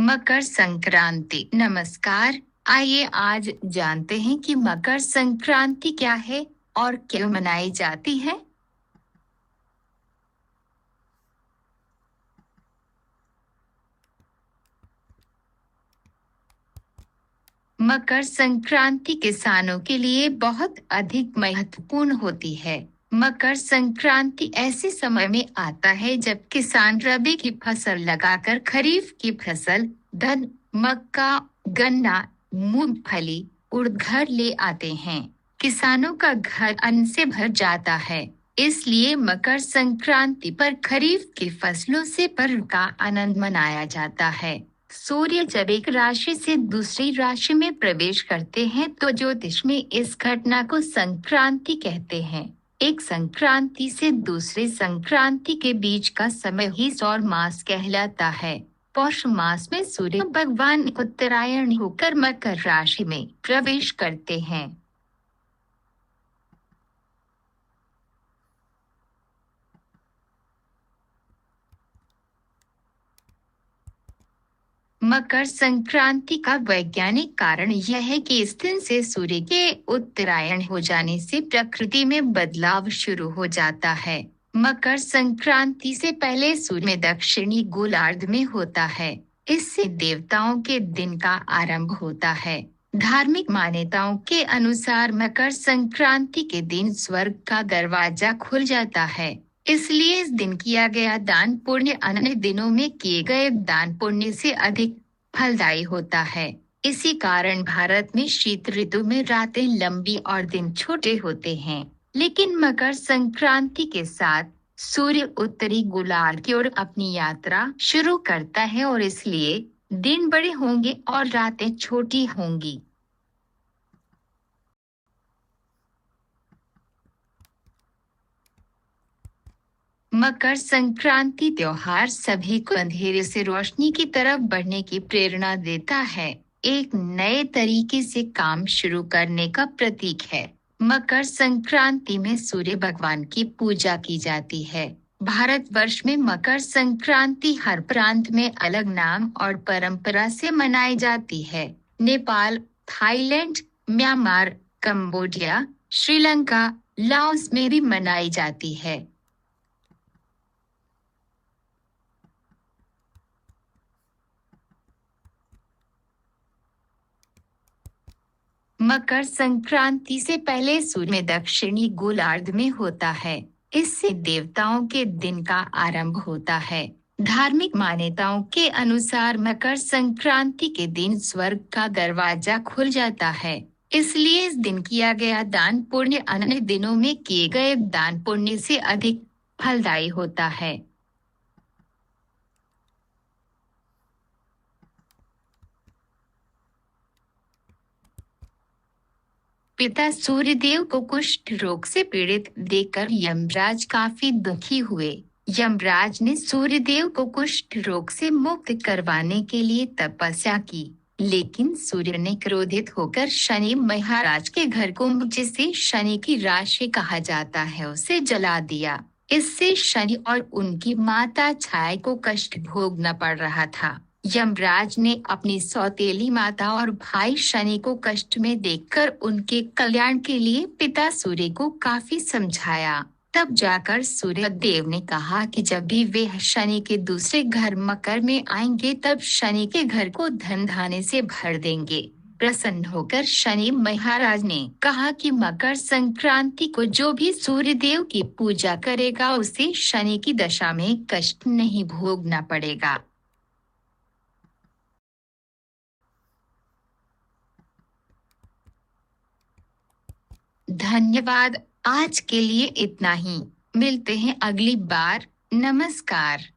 मकर संक्रांति। नमस्कार। आइए आज जानते हैं कि मकर संक्रांति क्या है और क्यों मनाई जाती है। मकर संक्रांति किसानों के लिए बहुत अधिक महत्वपूर्ण होती है। मकर संक्रांति ऐसे समय में आता है जब किसान रबी की फसल लगाकर खरीफ की फसल धान, मक्का, गन्ना, मूंगफली, उड़द घर ले आते हैं। किसानों का घर अन्न से भर जाता है। इसलिए मकर संक्रांति पर खरीफ की फसलों से पर्व का आनंद मनाया जाता है। सूर्य जब एक राशि से दूसरी राशि में प्रवेश करते हैं तो ज्योतिष में इस घटना को संक्रांति कहते हैं। एक संक्रांति से दूसरे संक्रांति के बीच का समय ही सौर मास कहलाता है। पौष मास में सूर्य भगवान उत्तरायण होकर मकर राशि में प्रवेश करते हैं। मकर संक्रांति का वैज्ञानिक कारण यह है कि इस दिन से सूर्य के उत्तरायण हो जाने से प्रकृति में बदलाव शुरू हो जाता है। मकर संक्रांति से पहले सूर्य दक्षिणी गोलार्ध में होता है। इससे देवताओं के दिन का आरंभ होता है। धार्मिक मान्यताओं के अनुसार मकर संक्रांति के दिन स्वर्ग का दरवाजा खुल जाता है। इसलिए इस दिन किया गया दान पुण्य अन्य दिनों में किए गए दान पुण्य से अधिक फलदायी होता है। इसी कारण भारत में शीत ऋतु में रातें लंबी और दिन छोटे होते हैं। लेकिन मकर संक्रांति के साथ सूर्य उत्तरी गोलार्ध की ओर अपनी यात्रा शुरू करता है और इसलिए दिन बड़े होंगे और रातें छोटी होंगी। मकर संक्रांति त्योहार सभी को अंधेरे से रोशनी की तरफ बढ़ने की प्रेरणा देता है। एक नए तरीके से काम शुरू करने का प्रतीक है। मकर संक्रांति में सूर्य भगवान की पूजा की जाती है। भारतवर्ष में मकर संक्रांति हर प्रांत में अलग नाम और परंपरा से मनाई जाती है। Nepal, Thailand, Myanmar, Cambodia, Sri Lanka, Laos में भी मनाई जाती है। मकर संक्रांति से पहले सूर्य दक्षिणी गोलार्ध में होता है। इससे देवताओं के दिन का आरंभ होता है। धार्मिक मान्यताओं के अनुसार मकर संक्रांति के दिन स्वर्ग का दरवाजा खुल जाता है। इसलिए इस दिन किया गया दान पुण्य अन्य दिनों में किए गए दान पुण्य से अधिक फलदायी होता है। पिता सूर्यदेव को कुष्ठ रोग से पीड़ित देखकर यमराज काफी दुखी हुए। यमराज ने सूर्यदेव को कुष्ठ रोग से मुक्त करवाने के लिए तपस्या की, लेकिन सूर्य ने क्रोधित होकर शनि महाराज के घर को, जिसे शनि की राशि कहा जाता है, उसे जला दिया। इससे शनि और उनकी माता छाया को कष्ट भोगना पड़ रहा था। यमराज ने अपनी सौतेली माता और भाई शनि को कष्ट में देखकर उनके कल्याण के लिए पिता सूर्य को काफी समझाया। तब जाकर सूर्य देव ने कहा कि जब भी वे शनि के दूसरे घर मकर में आएंगे तब शनि के घर को धन धान्य से भर देंगे। प्रसन्न होकर शनि महाराज ने कहा कि मकर संक्रांति को जो भी सूर्य देव की पूजा करेगा उसे शनि की दशा में कष्ट नहीं भोगना पड़ेगा। धन्यवाद। आज के लिए इतना ही। मिलते हैं अगली बार। नमस्कार।